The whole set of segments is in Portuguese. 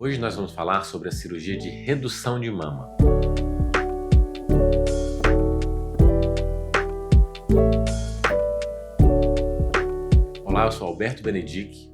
Hoje nós vamos falar sobre a cirurgia de redução de mama. Olá, eu sou Alberto Benedict.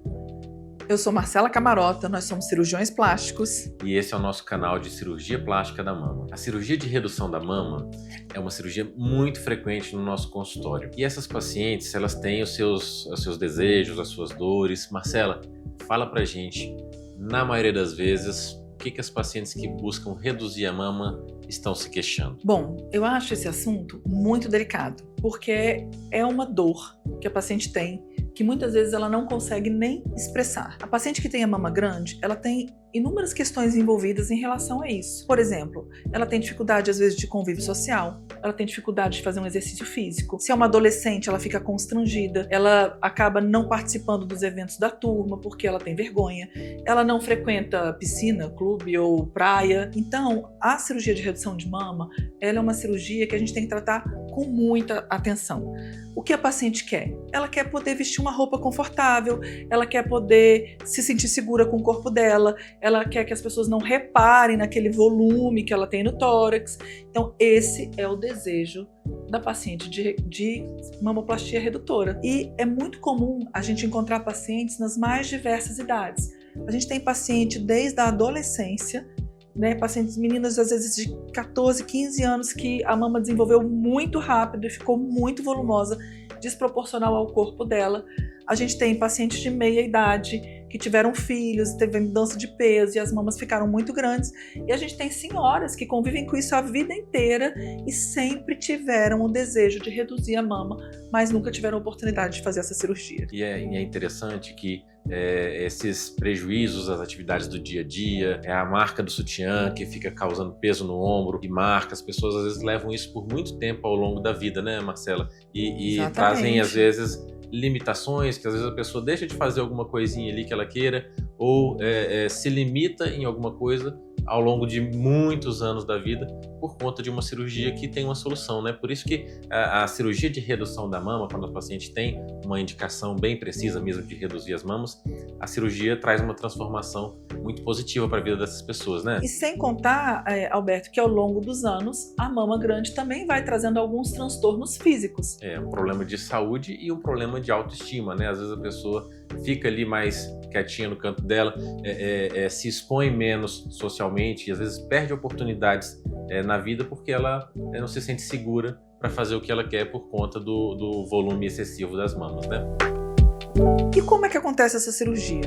Eu sou Marcela Camarota, nós somos cirurgiões plásticos. E esse é o nosso canal de cirurgia plástica da mama. A cirurgia de redução da mama é uma cirurgia muito frequente no nosso consultório. E essas pacientes, elas têm os seus desejos, as suas dores. Marcela, fala pra gente, na maioria das vezes, o que as pacientes que buscam reduzir a mama estão se queixando? Bom, eu acho esse assunto muito delicado, porque é uma dor que a paciente tem, que muitas vezes ela não consegue nem expressar. A paciente que tem a mama grande, ela tem inúmeras questões envolvidas em relação a isso. Por exemplo, ela tem dificuldade às vezes de convívio social, ela tem dificuldade de fazer um exercício físico. Se é uma adolescente, ela fica constrangida, ela acaba não participando dos eventos da turma porque ela tem vergonha, ela não frequenta piscina, clube ou praia. Então, a cirurgia de redução de mama, ela é uma cirurgia que a gente tem que tratar com muita atenção. O que a paciente quer? Ela quer poder vestir uma roupa confortável, ela quer poder se sentir segura com o corpo dela, ela quer que as pessoas não reparem naquele volume que ela tem no tórax. Então, esse é o desejo da paciente de mamoplastia redutora. E é muito comum a gente encontrar pacientes nas mais diversas idades. A gente tem paciente desde a adolescência, pacientes meninas às vezes de 14, 15 anos que a mama desenvolveu muito rápido e ficou muito volumosa, desproporcional ao corpo dela. A gente tem pacientes de meia idade que tiveram filhos, teve mudança de peso e as mamas ficaram muito grandes. E a gente tem senhoras que convivem com isso a vida inteira e sempre tiveram o desejo de reduzir a mama, mas nunca tiveram a oportunidade de fazer essa cirurgia. E é interessante que esses prejuízos às atividades do dia a dia, a marca do sutiã que fica causando peso no ombro e marca, as pessoas às vezes levam isso por muito tempo ao longo da vida, né, Marcela? E trazem às vezes limitações, que às vezes a pessoa deixa de fazer alguma coisinha ali que ela queira ou se limita em alguma coisa ao longo de muitos anos da vida por conta de uma cirurgia que tem uma solução, né? Por isso que a cirurgia de redução da mama, quando a paciente tem uma indicação bem precisa mesmo de reduzir as mamas, a cirurgia traz uma transformação muito positiva para a vida dessas pessoas, né? E sem contar, Alberto, que ao longo dos anos a mama grande também vai trazendo alguns transtornos físicos. Um problema de saúde e um problema de autoestima, né? Às vezes a pessoa fica ali mais quietinha no canto dela, se expõe menos socialmente e às vezes perde oportunidades na vida porque ela não se sente segura para fazer o que ela quer por conta do volume excessivo das mamas, né? E como é que acontece essa cirurgia?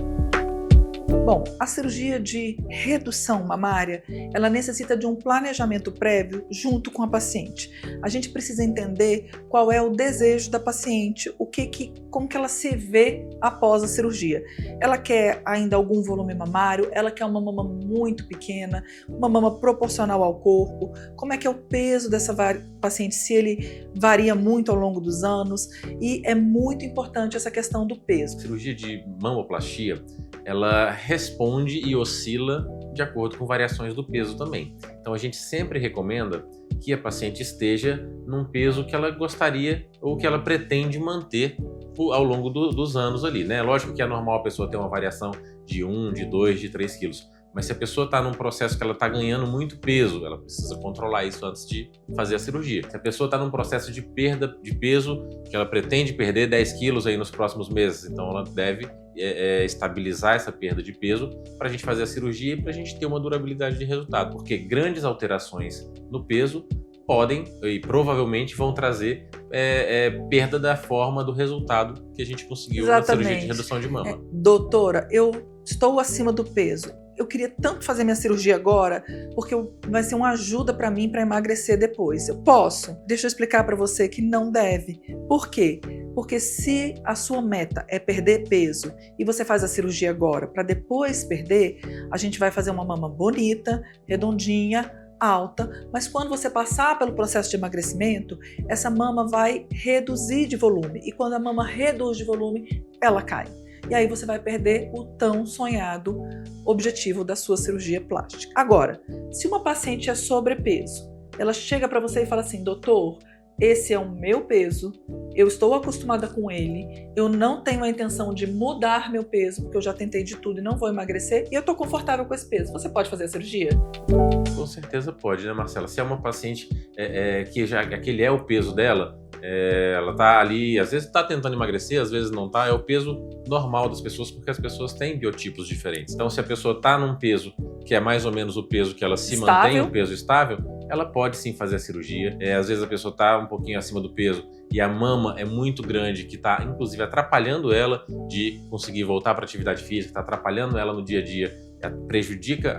Bom, a cirurgia de redução mamária, ela necessita de um planejamento prévio junto com a paciente. A gente precisa entender qual é o desejo da paciente, como que ela se vê após a cirurgia. Ela quer ainda algum volume mamário, ela quer uma mama muito pequena, uma mama proporcional ao corpo, como é que é o peso dessa paciente, se ele varia muito ao longo dos anos, e é muito importante essa questão do peso. A cirurgia de mamoplastia, ela responde e oscila de acordo com variações do peso também. Então a gente sempre recomenda que a paciente esteja num peso que ela gostaria ou que ela pretende manter ao longo dos anos ali, né? Lógico que é normal a pessoa ter uma variação de 1, de 2, de 3 quilos. Mas se a pessoa está num processo que ela está ganhando muito peso, ela precisa controlar isso antes de fazer a cirurgia. Se a pessoa está num processo de perda de peso, que ela pretende perder 10 quilos aí nos próximos meses, então ela deve estabilizar essa perda de peso para a gente fazer a cirurgia e para a gente ter uma durabilidade de resultado, porque grandes alterações no peso podem e provavelmente vão trazer perda da forma do resultado que a gente conseguiu na cirurgia de redução de mama. Doutora, eu estou acima do peso. Eu queria tanto fazer minha cirurgia agora, porque vai ser uma ajuda para mim para emagrecer depois. Eu posso? Deixa eu explicar para você que não deve. Por quê? Porque se a sua meta é perder peso e você faz a cirurgia agora para depois perder, a gente vai fazer uma mama bonita, redondinha, alta, mas quando você passar pelo processo de emagrecimento, essa mama vai reduzir de volume. E quando a mama reduz de volume, ela cai. E aí você vai perder o tão sonhado objetivo da sua cirurgia plástica. Agora, se uma paciente é sobrepeso, ela chega para você e fala assim, doutor, esse é o meu peso, eu estou acostumada com ele, eu não tenho a intenção de mudar meu peso, porque eu já tentei de tudo e não vou emagrecer, e eu estou confortável com esse peso. Você pode fazer a cirurgia? Com certeza pode, né, Marcela? Se é uma paciente que já aquele é o peso dela, ela tá ali, às vezes tá tentando emagrecer, às vezes não tá, é o peso normal das pessoas, porque as pessoas têm biotipos diferentes. Então, se a pessoa tá num peso que é mais ou menos o peso que ela se mantém, um peso estável, ela pode sim fazer a cirurgia. Às vezes a pessoa tá um pouquinho acima do peso e a mama é muito grande, que tá inclusive atrapalhando ela de conseguir voltar para atividade física, tá atrapalhando ela no dia a dia, prejudica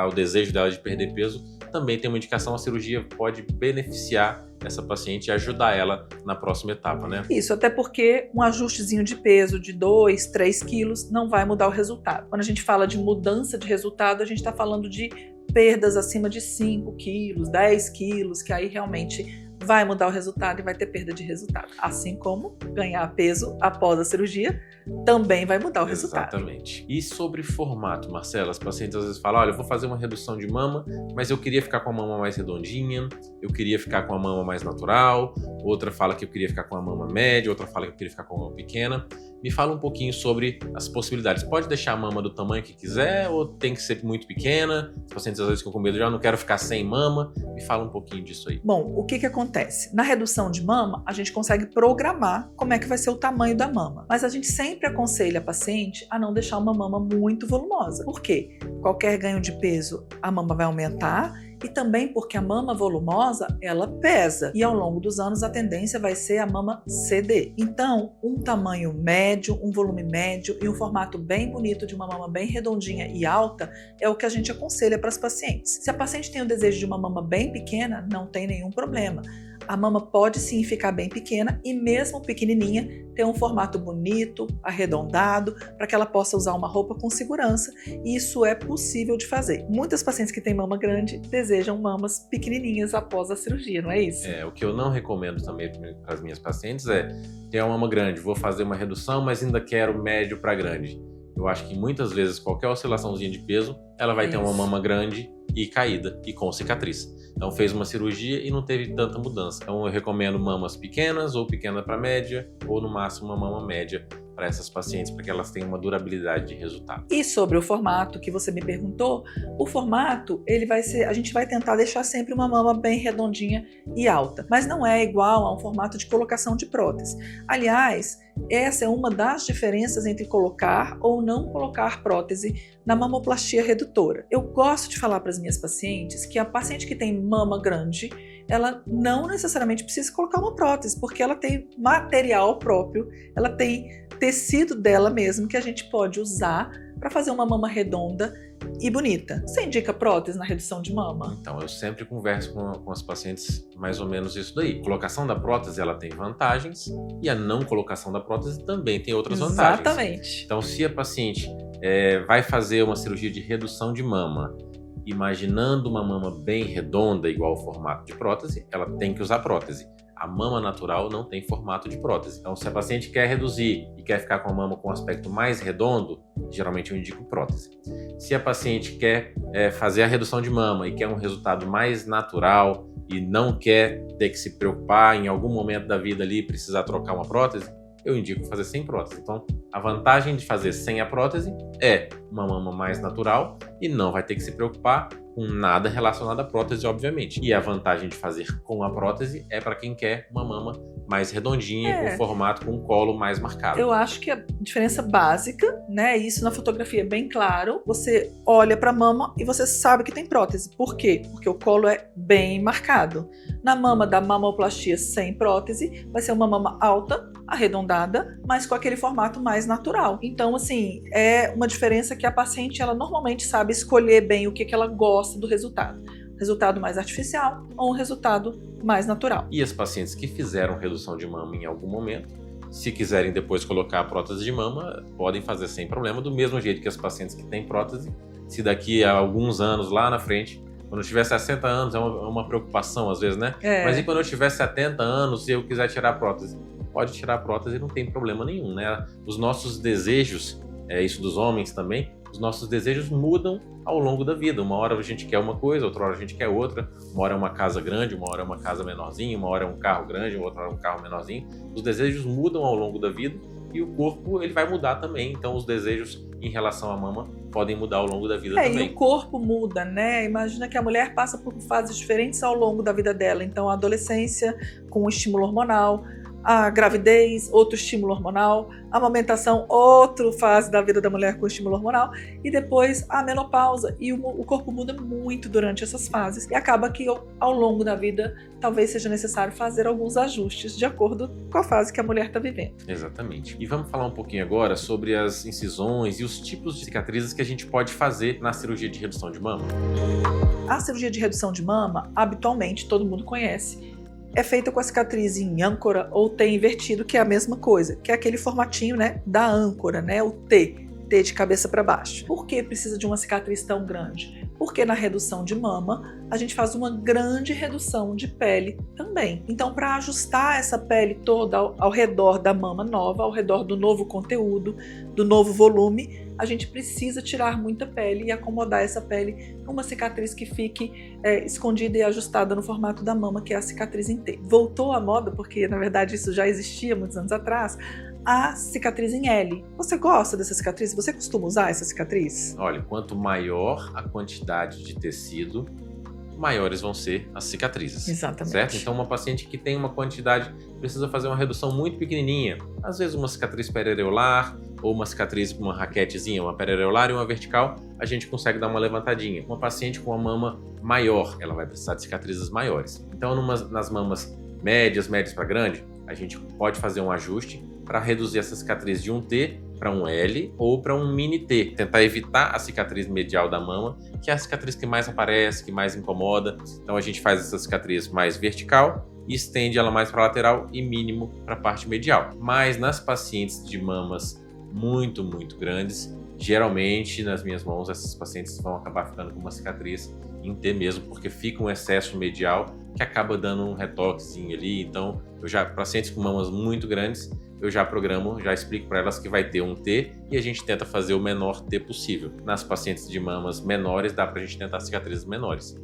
o desejo dela de perder peso. Também tem uma indicação, a cirurgia pode beneficiar essa paciente e ajudar ela na próxima etapa, né? Isso, até porque um ajustezinho de peso de 2, 3 quilos não vai mudar o resultado. Quando a gente fala de mudança de resultado, a gente está falando de perdas acima de 5 quilos, 10 quilos, que aí realmente vai mudar o resultado e vai ter perda de resultado. Assim como ganhar peso após a cirurgia também vai mudar o resultado. Exatamente. E sobre formato, Marcela, as pacientes às vezes falam, olha, eu vou fazer uma redução de mama, mas eu queria ficar com a mama mais redondinha, eu queria ficar com a mama mais natural, outra fala que eu queria ficar com a mama média, outra fala que eu queria ficar com a mama pequena. Me fala um pouquinho sobre as possibilidades. Pode deixar a mama do tamanho que quiser ou tem que ser muito pequena? Os pacientes às vezes ficam com medo, já não quero ficar sem mama. Me fala um pouquinho disso aí. Bom, o que acontece? Na redução de mama, a gente consegue programar como é que vai ser o tamanho da mama. Mas a gente sempre aconselha a paciente a não deixar uma mama muito volumosa. Por quê? Qualquer ganho de peso, a mama vai aumentar. E também porque a mama volumosa, ela pesa. E ao longo dos anos, a tendência vai ser a mama ceder. Então, um tamanho médio, um volume médio e um formato bem bonito de uma mama bem redondinha e alta é o que a gente aconselha para as pacientes. Se a paciente tem o desejo de uma mama bem pequena, não tem nenhum problema. A mama pode sim ficar bem pequena e mesmo pequenininha ter um formato bonito, arredondado, para que ela possa usar uma roupa com segurança, e isso é possível de fazer. Muitas pacientes que têm mama grande desejam mamas pequenininhas após a cirurgia, não é isso? O que eu não recomendo também para as minhas pacientes é ter uma mama grande, vou fazer uma redução, mas ainda quero médio para grande. Eu acho que muitas vezes qualquer oscilaçãozinha de peso, ela vai ter uma mama grande e caída e com cicatriz. Então fez uma cirurgia e não teve tanta mudança. Então eu recomendo mamas pequenas ou pequena para média ou no máximo uma mama média para essas pacientes, para que elas tenham uma durabilidade de resultado. E sobre o formato que você me perguntou, o formato ele vai ser, a gente vai tentar deixar sempre uma mama bem redondinha e alta, mas não é igual a um formato de colocação de prótese. Aliás, essa é uma das diferenças entre colocar ou não colocar prótese na mamoplastia redutora. Eu gosto de falar para as minhas pacientes que a paciente que tem mama grande, ela não necessariamente precisa colocar uma prótese, porque ela tem material próprio, ela tem tecido dela mesmo que a gente pode usar para fazer uma mama redonda e bonita. Você indica prótese na redução de mama? Então, eu sempre converso com as pacientes mais ou menos isso daí. A colocação da prótese, ela tem vantagens e a não colocação da prótese também tem outras vantagens. Exatamente. Então, se a paciente vai fazer uma cirurgia de redução de mama, imaginando uma mama bem redonda, igual ao formato de prótese, ela tem que usar prótese. A mama natural não tem formato de prótese. Então, se a paciente quer reduzir e quer ficar com a mama com um aspecto mais redondo, geralmente eu indico prótese. Se a paciente quer fazer a redução de mama e quer um resultado mais natural e não quer ter que se preocupar em algum momento da vida ali precisar trocar uma prótese, eu indico fazer sem prótese. Então, a vantagem de fazer sem a prótese é uma mama mais natural e não vai ter que se preocupar com nada relacionado à prótese, obviamente. E a vantagem de fazer com a prótese é para quem quer uma mama mais redondinha, com formato, com um colo mais marcado. Eu acho que a diferença básica, né, isso na fotografia é bem claro, você olha para a mama e você sabe que tem prótese. Por quê? Porque o colo é bem marcado. Na mama da mamoplastia sem prótese, vai ser uma mama alta, arredondada, mas com aquele formato mais natural. Então, assim, é uma diferença que a paciente, ela normalmente sabe escolher bem o que ela gosta do resultado. Resultado mais artificial ou um resultado mais natural. E as pacientes que fizeram redução de mama em algum momento, se quiserem depois colocar a prótese de mama, podem fazer sem problema, do mesmo jeito que as pacientes que têm prótese, se daqui a alguns anos lá na frente, quando eu tiver 60 anos, é uma preocupação às vezes, né? Mas e quando eu tiver 70 anos e eu quiser tirar a prótese? Pode tirar a prótese e não tem problema nenhum, né? Os nossos desejos, isso dos homens também, os nossos desejos mudam ao longo da vida. Uma hora a gente quer uma coisa, outra hora a gente quer outra. Uma hora é uma casa grande, uma hora é uma casa menorzinha, uma hora é um carro grande, outra hora é um carro menorzinho. Os desejos mudam ao longo da vida e o corpo ele vai mudar também. Então os desejos em relação à mama podem mudar ao longo da vida também. E o corpo muda, né? Imagina que a mulher passa por fases diferentes ao longo da vida dela. Então a adolescência com o estímulo hormonal, a gravidez, outro estímulo hormonal, a amamentação, outra fase da vida da mulher com estímulo hormonal, e depois a menopausa. E o corpo muda muito durante essas fases. E acaba que ao longo da vida talvez seja necessário fazer alguns ajustes de acordo com a fase que a mulher está vivendo. Exatamente. E vamos falar um pouquinho agora sobre as incisões e os tipos de cicatrizes que a gente pode fazer na cirurgia de redução de mama. A cirurgia de redução de mama, habitualmente, todo mundo conhece. É feita com a cicatriz em âncora ou T invertido, que é a mesma coisa, que é aquele formatinho, né, da âncora, né, o T de cabeça para baixo. Por que precisa de uma cicatriz tão grande? Porque na redução de mama, a gente faz uma grande redução de pele também. Então, para ajustar essa pele toda ao redor da mama nova, ao redor do novo conteúdo, do novo volume, a gente precisa tirar muita pele e acomodar essa pele numa cicatriz que fique escondida e ajustada no formato da mama, que é a cicatriz em T. Voltou à moda, porque na verdade isso já existia muitos anos atrás, a cicatriz em L. Você gosta dessa cicatriz? Você costuma usar essa cicatriz? Olha, quanto maior a quantidade de tecido, maiores vão ser as cicatrizes. Exatamente. Certo? Então uma paciente que tem uma quantidade precisa fazer uma redução muito pequenininha. Às vezes uma cicatriz periareolar ou uma cicatriz com uma raquetezinha, uma periareolar e uma vertical, a gente consegue dar uma levantadinha. Uma paciente com uma mama maior, ela vai precisar de cicatrizes maiores. Então nas mamas médias para grande, a gente pode fazer um ajuste para reduzir essa cicatriz de um T para um L ou para um mini T. Tentar evitar a cicatriz medial da mama, que é a cicatriz que mais aparece, que mais incomoda. Então a gente faz essa cicatriz mais vertical e estende ela mais para a lateral e mínimo para a parte medial. Mas nas pacientes de mamas muito grandes, geralmente nas minhas mãos essas pacientes vão acabar ficando com uma cicatriz em T mesmo, porque fica um excesso medial que acaba dando um retoquezinho ali. Então, pacientes com mamas muito grandes, eu já programo, já explico para elas que vai ter um T e a gente tenta fazer o menor T possível. Nas pacientes de mamas menores, dá para a gente tentar cicatrizes menores.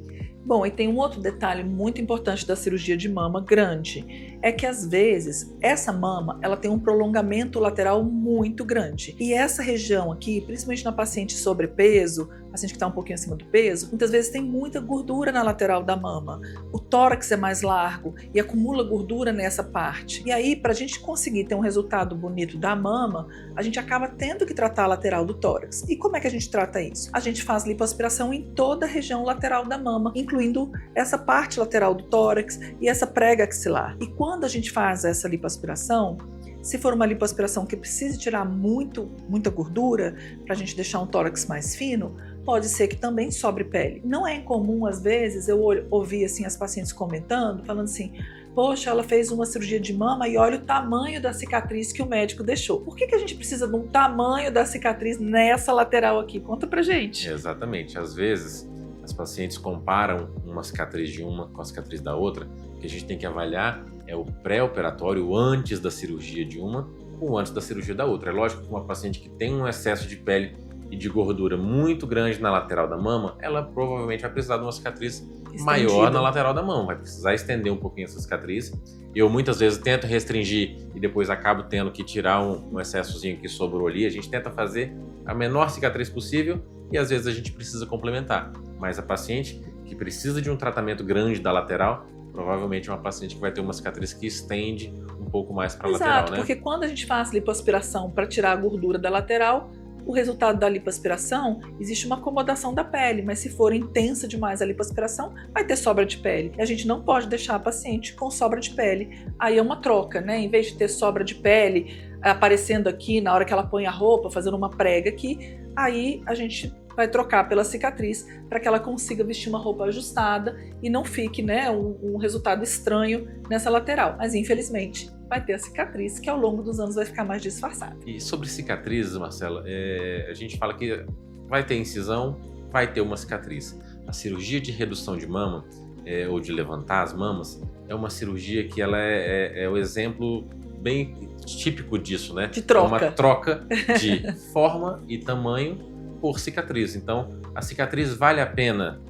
Bom, e tem um outro detalhe muito importante da cirurgia de mama grande, é que às vezes essa mama ela tem um prolongamento lateral muito grande. E essa região aqui, principalmente na paciente sobrepeso, paciente que está um pouquinho acima do peso, muitas vezes tem muita gordura na lateral da mama. O tórax é mais largo e acumula gordura nessa parte. E aí, para a gente conseguir ter um resultado bonito da mama, a gente acaba tendo que tratar a lateral do tórax. E como é que a gente trata isso? A gente faz lipoaspiração em toda a região lateral da mama, incluindo essa parte lateral do tórax e essa prega axilar. E quando a gente faz essa lipoaspiração, se for uma lipoaspiração que precise tirar muita gordura, para a gente deixar um tórax mais fino, pode ser que também sobre pele. Não é incomum, às vezes, eu ouvir assim, as pacientes comentando, falando assim, poxa, ela fez uma cirurgia de mama e olha o tamanho da cicatriz que o médico deixou. Por que a gente precisa de um tamanho da cicatriz nessa lateral aqui? Conta pra gente. Exatamente. Às vezes, as pacientes comparam uma cicatriz de uma com a cicatriz da outra. O que a gente tem que avaliar é o pré-operatório, antes da cirurgia de uma ou antes da cirurgia da outra. É lógico que uma paciente que tem um excesso de pele e de gordura muito grande na lateral da mama, ela provavelmente vai precisar de uma cicatriz maior na lateral da mama, vai precisar estender um pouquinho essa cicatriz. Eu muitas vezes tento restringir e depois acabo tendo que tirar um excessozinho que sobrou ali. A gente tenta fazer a menor cicatriz possível e às vezes a gente precisa complementar. Mas a paciente que precisa de um tratamento grande da lateral, provavelmente é uma paciente que vai ter uma cicatriz que estende um pouco mais para a lateral, né? Exato, porque quando a gente faz lipoaspiração para tirar a gordura da lateral, o resultado da lipoaspiração, existe uma acomodação da pele, mas se for intensa demais a lipoaspiração, vai ter sobra de pele. E a gente não pode deixar a paciente com sobra de pele. Aí é uma troca, né? Em vez de ter sobra de pele aparecendo aqui na hora que ela põe a roupa, fazendo uma prega aqui, aí a gente vai trocar pela cicatriz para que ela consiga vestir uma roupa ajustada e não fique, né, um resultado estranho nessa lateral. Mas infelizmente vai ter a cicatriz que ao longo dos anos vai ficar mais disfarçada. E sobre cicatrizes, Marcela, a gente fala que vai ter incisão, vai ter uma cicatriz. A cirurgia de redução de mama ou de levantar as mamas é uma cirurgia que ela é o exemplo bem típico disso, né? De troca. É uma troca de forma e tamanho por cicatriz. Então, a cicatriz vale a pena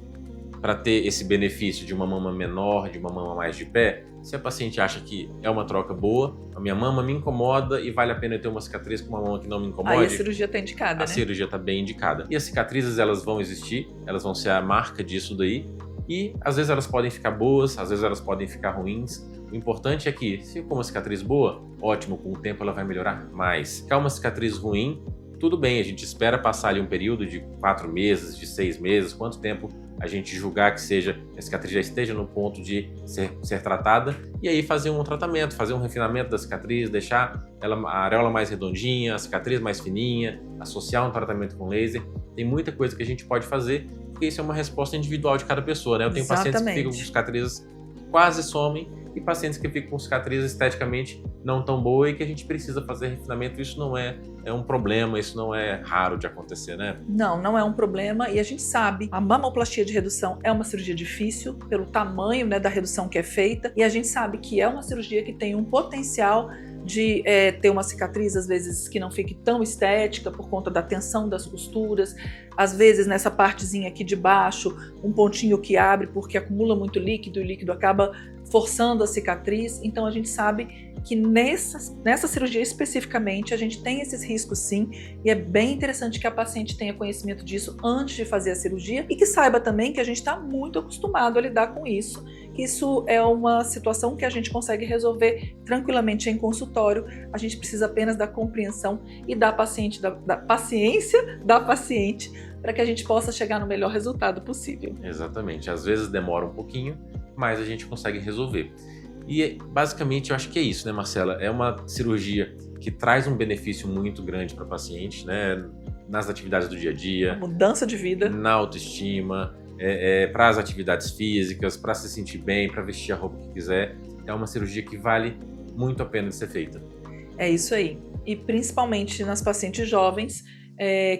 para ter esse benefício de uma mama menor, de uma mama mais de pé? Se a paciente acha que é uma troca boa, a minha mama me incomoda e vale a pena ter uma cicatriz com uma mama que não me incomode, aí a cirurgia está indicada, né? A cirurgia está bem indicada. E as cicatrizes, elas vão existir, elas vão ser a marca disso daí, e às vezes elas podem ficar boas, às vezes elas podem ficar ruins. O importante é que, se for uma cicatriz boa, ótimo, com o tempo ela vai melhorar mais. Se ficar uma cicatriz ruim, tudo bem, a gente espera passar ali um período de 4 meses, de 6 meses, quanto tempo a gente julgar que seja, a cicatriz já esteja no ponto de ser tratada, e aí fazer um tratamento, fazer um refinamento da cicatriz, deixar a areola mais redondinha, a cicatriz mais fininha, associar um tratamento com laser. Tem muita coisa que a gente pode fazer, porque isso é uma resposta individual de cada pessoa, né? Eu tenho pacientes que ficam com cicatrizes que quase somem, e pacientes que ficam com cicatrizes esteticamente não tão boa e que a gente precisa fazer refinamento. Isso não é um problema, isso não é raro de acontecer, né? Não é um problema, e a gente sabe, a mamoplastia de redução é uma cirurgia difícil pelo tamanho, né, da redução que é feita, e a gente sabe que é uma cirurgia que tem um potencial de ter uma cicatriz, às vezes, que não fique tão estética por conta da tensão das costuras, às vezes nessa partezinha aqui de baixo, um pontinho que abre porque acumula muito líquido e o líquido acaba forçando a cicatriz. Então a gente sabe que nessa cirurgia especificamente a gente tem esses riscos sim, e é bem interessante que a paciente tenha conhecimento disso antes de fazer a cirurgia e que saiba também que a gente está muito acostumado a lidar com isso, que isso é uma situação que a gente consegue resolver tranquilamente em consultório. A gente precisa apenas da compreensão e da paciência da paciente para que a gente possa chegar no melhor resultado possível. Exatamente, às vezes demora um pouquinho, mas a gente consegue resolver. E basicamente eu acho que é isso, né, Marcela? É uma cirurgia que traz um benefício muito grande para a paciente, né? Nas atividades do dia a dia, mudança de vida, na autoestima, para as atividades físicas, para se sentir bem, para vestir a roupa que quiser. É uma cirurgia que vale muito a pena de ser feita. É isso aí. E principalmente nas pacientes jovens,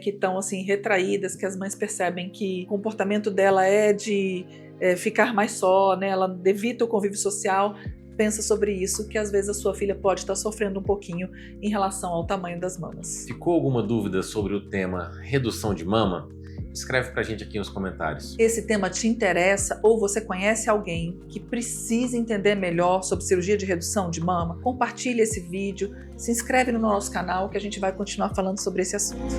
que estão assim retraídas, que as mães percebem que o comportamento dela é de ficar mais só, né? Ela evita o convívio social. Pensa sobre isso, que às vezes a sua filha pode estar sofrendo um pouquinho em relação ao tamanho das mamas. Ficou alguma dúvida sobre o tema redução de mama? Escreve pra gente aqui nos comentários. Esse tema te interessa ou você conhece alguém que precisa entender melhor sobre cirurgia de redução de mama? Compartilhe esse vídeo, se inscreve no nosso canal que a gente vai continuar falando sobre esse assunto.